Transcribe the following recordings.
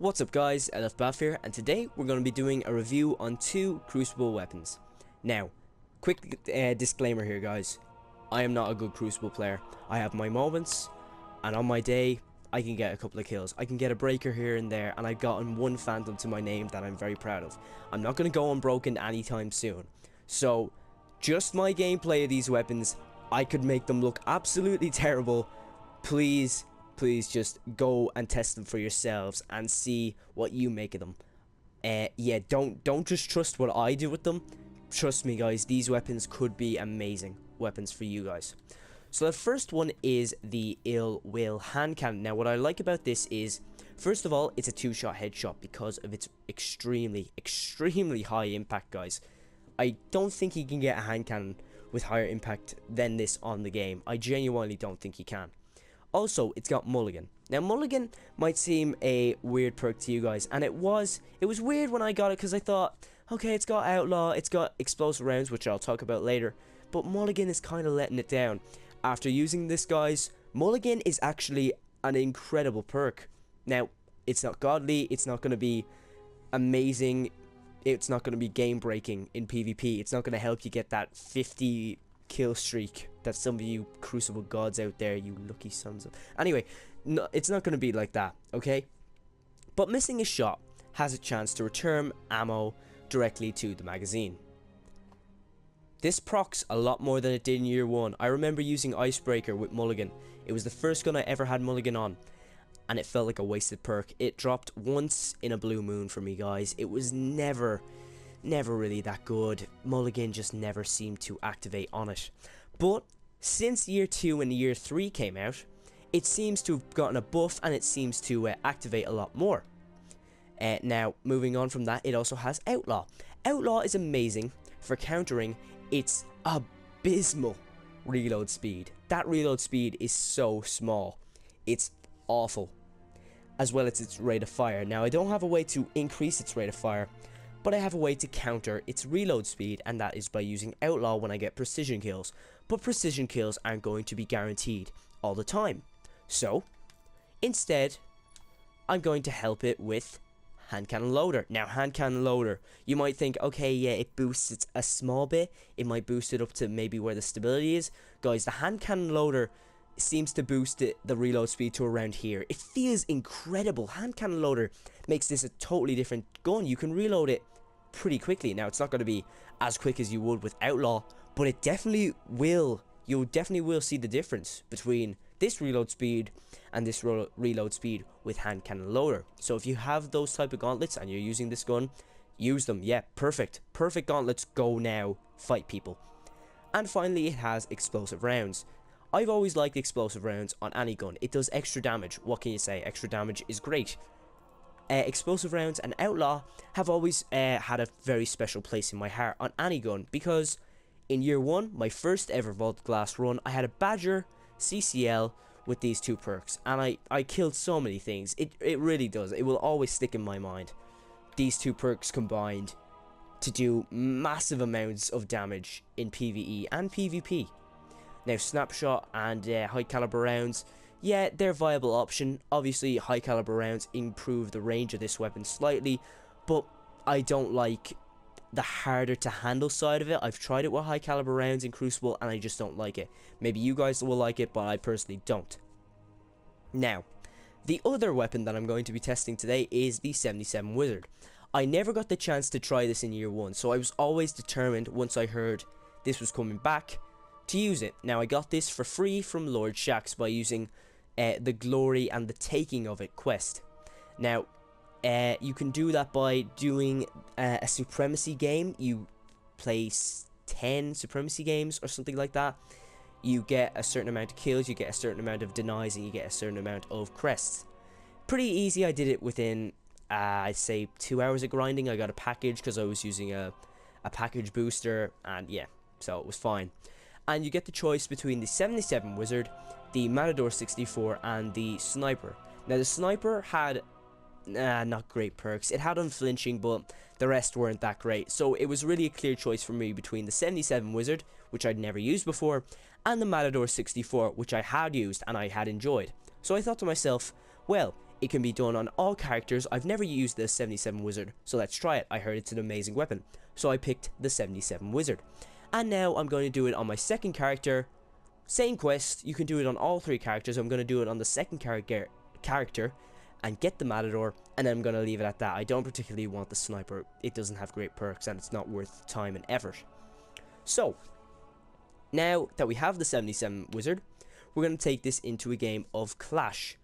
What's up guys, LFBaff here, and today we're going to be doing a review on two Crucible weapons. Now, quick disclaimer here guys, I am not a good Crucible player. I have my moments, and on my day, I can get a couple of kills. I can get a breaker here and there, and I've gotten one Phantom to my name that I'm very proud of. I'm not going to go unbroken anytime soon. So, just my gameplay of these weapons, I could make them look absolutely terrible. Please just go and test them for yourselves and see what you make of them. Yeah, don't just trust what I do with them. Trust me guys, these weapons could be amazing weapons for you guys. So the first one is the Ill Will hand cannon. Now what I like about this is, first of all, it's a 2-shot headshot because of its extremely high impact guys. I don't think you can get a hand cannon with higher impact than this on the game. I genuinely don't think you can. Also, it's got Mulligan. Now, Mulligan might seem a weird perk to you guys, and it was weird when I got it because I thought, okay, it's got Outlaw, it's got Explosive Rounds, which I'll talk about later, but Mulligan is kind of letting it down. After using this, guys, Mulligan is actually an incredible perk. Now, it's not godly, it's not going to be amazing, it's not going to be game-breaking in PvP, it's not going to help you get that 50 kill streak that some of you Crucible gods out there, you lucky sons of... Anyway, no, it's not going to be like that, okay? But missing a shot has a chance to return ammo directly to the magazine. This procs a lot more than it did in year 1. I remember using Icebreaker with Mulligan. It was the first gun I ever had Mulligan on, and it felt like a wasted perk. It dropped once in a blue moon for me, guys. It was never really that good. Mulligan just never seemed to activate on it. But since year 2 and year 3 came out, it seems to have gotten a buff and it seems to activate a lot more. Now, moving on from that, it also has Outlaw. Outlaw is amazing for countering its abysmal reload speed. That reload speed is so small. It's awful. As well as its rate of fire. Now, I don't have a way to increase its rate of fire, but I have a way to counter its reload speed, and that is by using Outlaw when I get precision kills. But precision kills aren't going to be guaranteed all the time. So, instead, I'm going to help it with Hand Cannon Loader. Now, Hand Cannon Loader, you might think, okay, yeah, it boosts it a small bit. It might boost it up to maybe where the stability is. Guys, the Hand Cannon Loader seems to boost the reload speed to around here. It feels incredible. Hand Cannon Loader makes this a totally different gun. You can reload it pretty quickly. Now, it's not going to be as quick as you would with Outlaw, but it definitely will. You definitely will see the difference between this reload speed and this reload speed with Hand Cannon Loader. So if you have those type of gauntlets and you're using this gun, use them. Yeah, perfect gauntlets. Go now, fight people. And finally, it has Explosive Rounds. I've always liked explosive rounds on any gun. It does extra damage. What can you say? Extra damage is great. Explosive rounds and Outlaw have always had a very special place in my heart on any gun, because in year 1, my first ever Vault Glass run, I had a Badger CCL with these two perks, and I killed so many things. It really does. It will always stick in my mind. These two perks combined to do massive amounts of damage in PvE and PvP. Now, Snapshot and high caliber rounds, yeah, they're a viable option. Obviously, high caliber rounds improve the range of this weapon slightly, but I don't like the harder to handle side of it. I've tried it with high caliber rounds in Crucible and I just don't like it. Maybe you guys will like it, but I personally don't. Now, the other weapon that I'm going to be testing today is the 77 Wizard. I never got the chance to try this in year 1, so I was always determined once I heard this was coming back to use it. Now, I got this for free from Lord Shaxx by using the Glory and the Taking of It quest. Now, you can do that by doing a Supremacy game. You play 10 Supremacy games or something like that. You get a certain amount of kills, you get a certain amount of denies, and you get a certain amount of crests. Pretty easy. I did it within, I'd say, 2 hours of grinding. I got a package because I was using a package booster, and yeah, so it was fine. And you get the choice between the 77 Wizard, the Matador 64, and the Sniper. Now, the Sniper had not great perks. It had unflinching, but the rest weren't that great. So it was really a clear choice for me between the 77 Wizard, which I'd never used before, and the Matador 64, which I had used and I had enjoyed. So I thought to myself, well, It can be done on all characters. I've never used the 77 Wizard, so let's try it. I heard it's an amazing weapon, so I picked the 77 Wizard. And now I'm going to do it on my second character. Same quest, you can do it on all 3 characters. I'm going to do it on the second character and get the Matador, and then I'm going to leave it at that. I don't particularly want the Sniper. It doesn't have great perks, and it's not worth time and effort. So, now that we have the 77 Wizard, we're going to take this into a game of Clash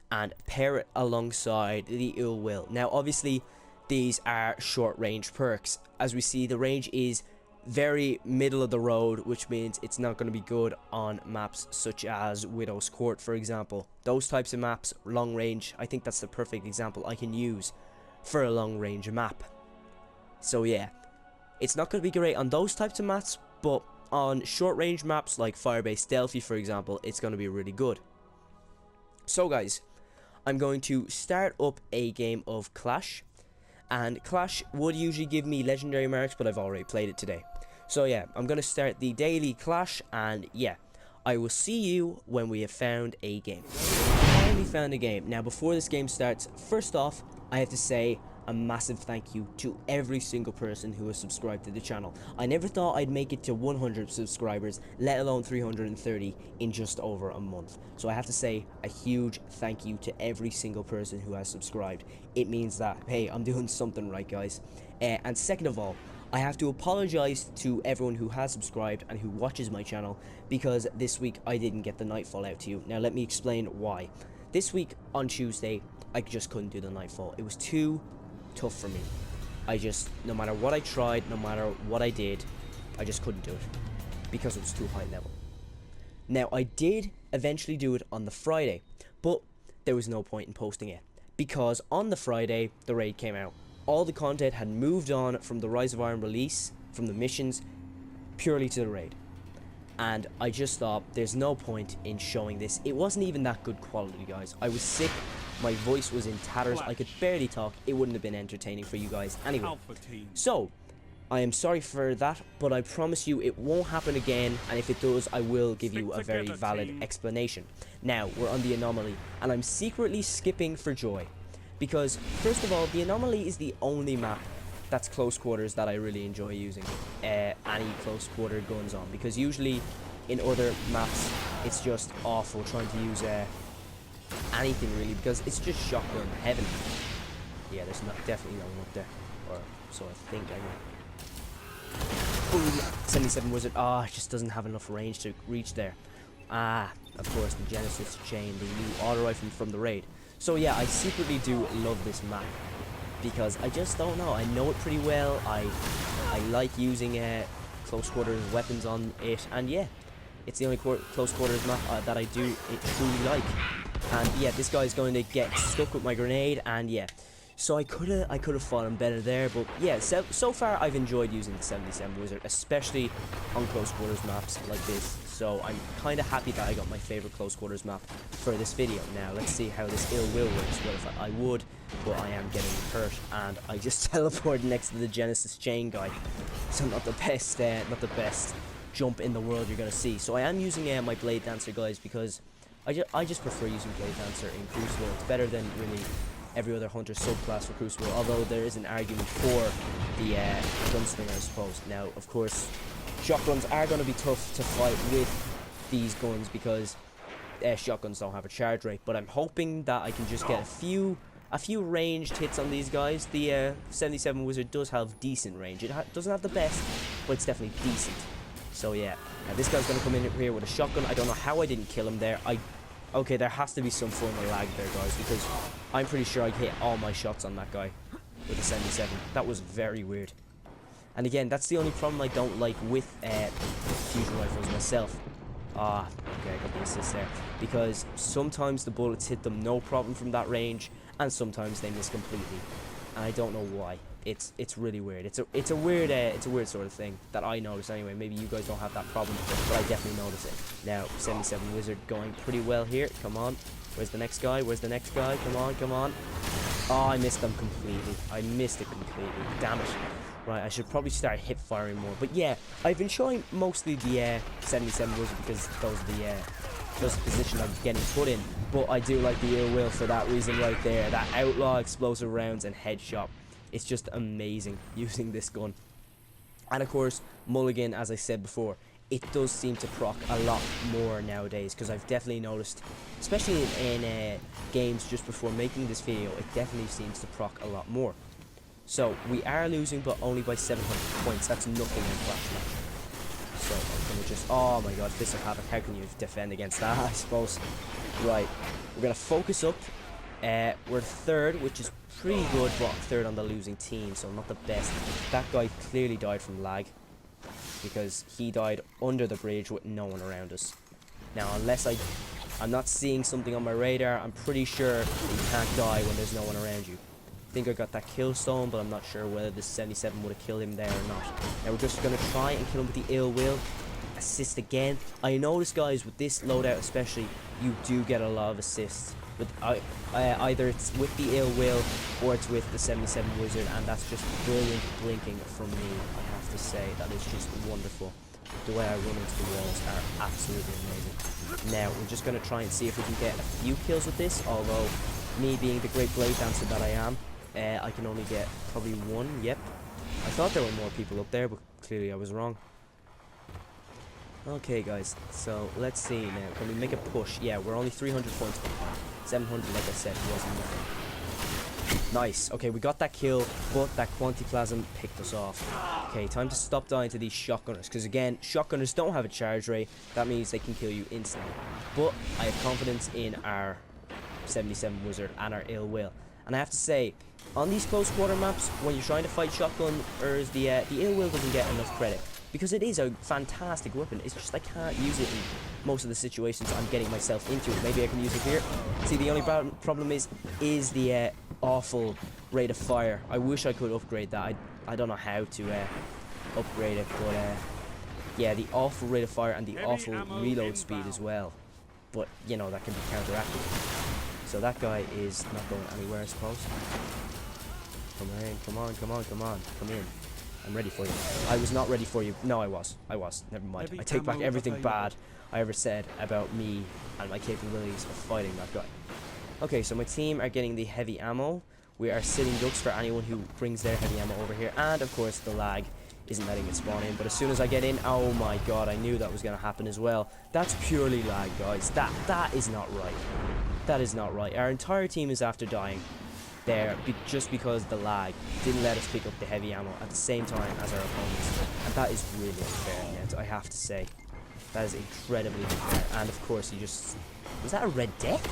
and pair it alongside the Ill Will. Now obviously these are short range perks. As we see, the range is very middle of the road, which means it's not going to be good on maps such as Widow's Court, for example. Those types of maps, long range, I think that's the perfect example I can use for a long range map. So yeah, it's not going to be great on those types of maps, but on short range maps like Firebase Delphi, for example, it's going to be really good. So guys, I'm going to start up a game of Clash, and Clash would usually give me legendary marks, but I've already played it today. So yeah, I'm going to start the daily Clash, and yeah, I will see you when we have found a game. Finally found a game. Now before this game starts, first off, I have to say a massive thank you to every single person who has subscribed to the channel. I never thought I'd make it to 100 subscribers, let alone 330 in just over a month. So I have to say a huge thank you to every single person who has subscribed. It means that, hey, I'm doing something right, guys. And second of all, I have to apologize to everyone who has subscribed and who watches my channel, because this week I didn't get the Nightfall out to you. Now let me explain why. This week on Tuesday, I just couldn't do the Nightfall. It was too tough for me. No matter what I tried, no matter what I did, I just couldn't do it because it was too high level. Now I did eventually do it on the Friday, but there was no point in posting it because on the Friday the raid came out. All the content had moved on from the Rise of Iron release, from the missions, purely to the raid. And I just thought there's no point in showing this. It wasn't even that good quality, guys. I was sick. My voice was in tatters. I could barely talk. It wouldn't have been entertaining for you guys anyway. So, I am sorry for that, but I promise you it won't happen again. And if it does, I will give you a very valid explanation. Now, we're on the Anomaly, and I'm secretly skipping for joy. Because, first of all, the Anomaly is the only map that's close quarters that I really enjoy using any close quarter guns on, because usually in other maps it's just awful trying to use anything really, because it's just shotgun heaven. Yeah, there's definitely no one up there, or so I think anyway. Boom, 77 Wizard. It just doesn't have enough range to reach there. Of course, the Genesis chain, the new auto rifle from the raid. So yeah, I secretly do love this map, because I just don't know, I know it pretty well. I like using close quarters weapons on it, and yeah, it's the only close quarters map that I do truly like. And yeah, this guy's going to get stuck with my grenade, and yeah, so I could have fallen better there, but yeah, so far I've enjoyed using the 77 Wizard, especially on close quarters maps like this. So I'm kind of happy that I got my favorite close quarters map for this video. Now let's see how this Ill Will works. Well, if I would, but I am getting hurt, and I just teleported next to the Genesis chain guy. So not the best jump in the world you're gonna see. So I am using my Blade Dancer, guys, because I just prefer using Blade Dancer in Crucible. It's better than really every other hunter subclass for Crucible, although there is an argument for the Gunslinger, I suppose. Now, of course, shotguns are going to be tough to fight with these guns because shotguns don't have a charge rate, but I'm hoping that I can just get a few ranged hits on these guys. The 77 Wizard does have decent range. It doesn't have the best, but it's definitely decent. So yeah, now this guy's going to come in here with a shotgun. I don't know how I didn't kill him there. Okay, there has to be some form of lag there, guys, because I'm pretty sure I hit all my shots on that guy with the 77. That was very weird. And again, that's the only problem I don't like with fusion rifles myself. Okay, I got the assist there. Because sometimes the bullets hit them no problem from that range, and sometimes they miss completely. And I don't know why. It's really weird. It's a weird sort of thing that I notice anyway. Maybe you guys don't have that problem, but I definitely notice it. Now, 77 Wizard going pretty well here. Come on. Where's the next guy? Where's the next guy? Come on, come on. Oh, I missed them completely. I missed it completely. Damn it. Right, I should probably start hip firing more. But yeah, I've been showing mostly the 77 Wizard because those are just a position I'm getting put in. But I do like the ill will for that reason right there. That outlaw explosive rounds and headshot. It's just amazing using this gun. And of course, mulligan, as I said before, it does seem to proc a lot more nowadays, because I've definitely noticed, especially in games just before making this video, it definitely seems to proc a lot more. So we are losing, but only by 700 points. That's nothing in Clash match. So I'm gonna just, oh my god, Fist of Havoc, how can you defend against that, I suppose. Right, we're gonna focus up. We're third, which is pretty good, but third on the losing team, so not the best. That guy clearly died from lag, because he died under the bridge with no one around us. Now, unless I'm not seeing something on my radar, I'm pretty sure you can't die when there's no one around you. I think I got that kill stone, but I'm not sure whether the 77 would have killed him there or not. Now we're just going to try and kill him with the ill will. Assist again. I notice, guys, with this loadout especially, you do get a lot of assists. But either it's with the ill will or it's with the 77 wizard, and that's just brilliant blinking from me, I have to say. That is just wonderful. The way I run into the walls are absolutely amazing. Now we're just going to try and see if we can get a few kills with this, although me being the great blade dancer that I am, I can only get probably one. Yep, I thought there were more people up there, but clearly I was wrong. Okay guys, so let's see now. Can we make a push? Yeah, we're only 300 points behind. 700, like I said, wasn't nothing. Nice. Okay, we got that kill, but that Quantiplasm picked us off. Okay, time to stop dying to these shotgunners, because again, shotgunners don't have a charge rate. That means they can kill you instantly. But I have confidence in our 77 wizard and our ill will. And I have to say, on these close quarter maps, when you're trying to fight shotgunners, the ill will doesn't get enough credit, because it is a fantastic weapon. It's just I can't use it in most of the situations I'm getting myself into. Maybe I can use it here. See, the only problem is the awful rate of fire. I wish I could upgrade that. I don't know how to upgrade it, but yeah, the awful rate of fire and the awful reload speed as well. But you know, that can be counteracted. So that guy is not going anywhere, I suppose. Come in, come on, come on, come on, come in. I'm ready for you. I was not ready for you. No, I was. Never mind. I take back everything bad I ever said about me and my capabilities of fighting that guy. Okay, so my team are getting the heavy ammo. We are sitting ducks for anyone who brings their heavy ammo over here. And, of course, the lag isn't letting it spawn in. But as soon as I get in, oh my god, I knew that was going to happen as well. That's purely lag, guys. That is not right. That is not right. Our entire team is after dying there just because the lag didn't let us pick up the heavy ammo at the same time as our opponents, and that is really unfair, I have to say. That is incredibly unfair. And of course, was that a red death?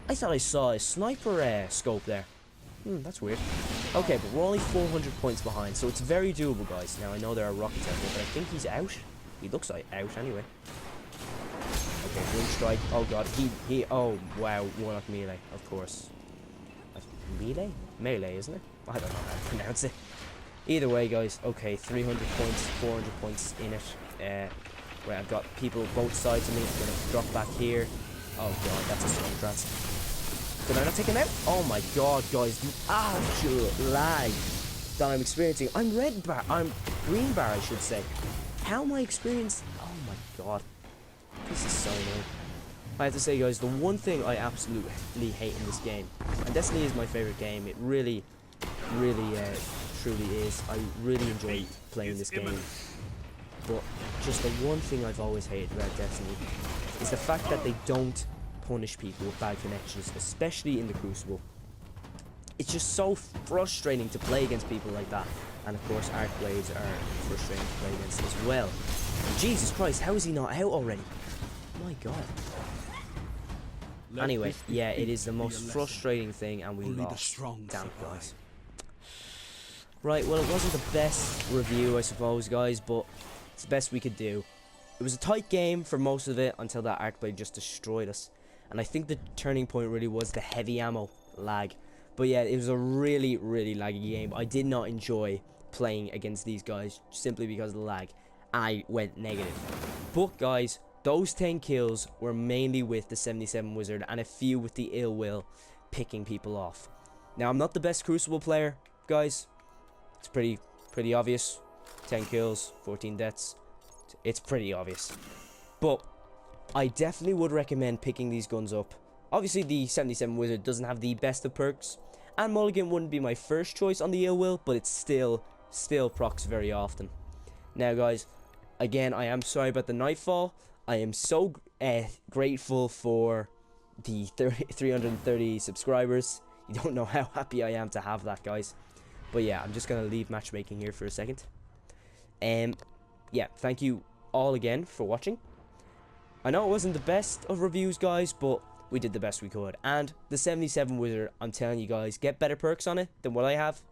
I thought I saw a sniper scope there. That's weird. Okay, but we're only 400 points behind, so it's very doable, guys. Now I know there are rockets out there, but I think he's out. He looks like out anyway. Okay, blue strike. Oh god, he oh wow, warlock melee, of course. Melee? Melee, isn't it? I don't know how to pronounce it. Either way, guys, okay, 300 points, 400 points in it. Where I've got people both sides of me. I'm gonna drop back here. Oh god, that's a strong trance. Did I not take him out? Oh my god, guys, the actual lag that I'm experiencing. I'm green bar, I should say. How am I experiencing? Oh my god, this is so annoying. I have to say, guys, the one thing I absolutely hate in this game, and Destiny is my favorite game, it really, truly is. I really enjoy playing this game. But just the one thing I've always hated about Destiny is the fact that they don't punish people with bad connections, especially in the Crucible. It's just so frustrating to play against people like that. And of course, arc blades are frustrating to play against as well. And Jesus Christ, how is he not out already? My god. Anyway, yeah, it is the most frustrating thing, and we lost. Damn it, guys. Right, well, it wasn't the best review, I suppose, guys, but it's the best we could do. It was a tight game for most of it until that arcblade just destroyed us. And I think the turning point really was the heavy ammo lag. But yeah, it was a really laggy game. I did not enjoy playing against these guys simply because of the lag. I went negative. But guys, those 10 kills were mainly with the 77 wizard and a few with the ill will picking people off. Now, I'm not the best Crucible player, guys. It's pretty obvious. 10 kills, 14 deaths. It's pretty obvious. But I definitely would recommend picking these guns up. Obviously, the 77 Wizard doesn't have the best of perks, and Mulligan wouldn't be my first choice on the Ill Will, but it's still procs very often. Now, guys, again, I am sorry about the Nightfall. I am so grateful for the 330 subscribers. You don't know how happy I am to have that, guys. But yeah, I'm just going to leave matchmaking here for a second. Yeah, thank you all again for watching. I know it wasn't the best of reviews, guys, but we did the best we could. And the 77 Wizard, I'm telling you guys, get better perks on it than what I have.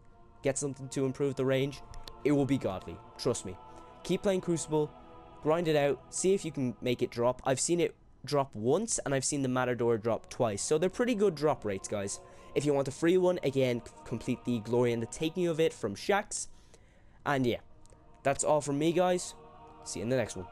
Get something to improve the range. It will be godly. Trust me. Keep playing Crucible. Grind it out. See if you can make it drop. I've seen it drop once, and I've seen the Matador drop twice. So they're pretty good drop rates, guys. If you want a free one, again, complete the Glory and the Taking of it from Shax. And yeah, that's all from me, guys. See you in the next one.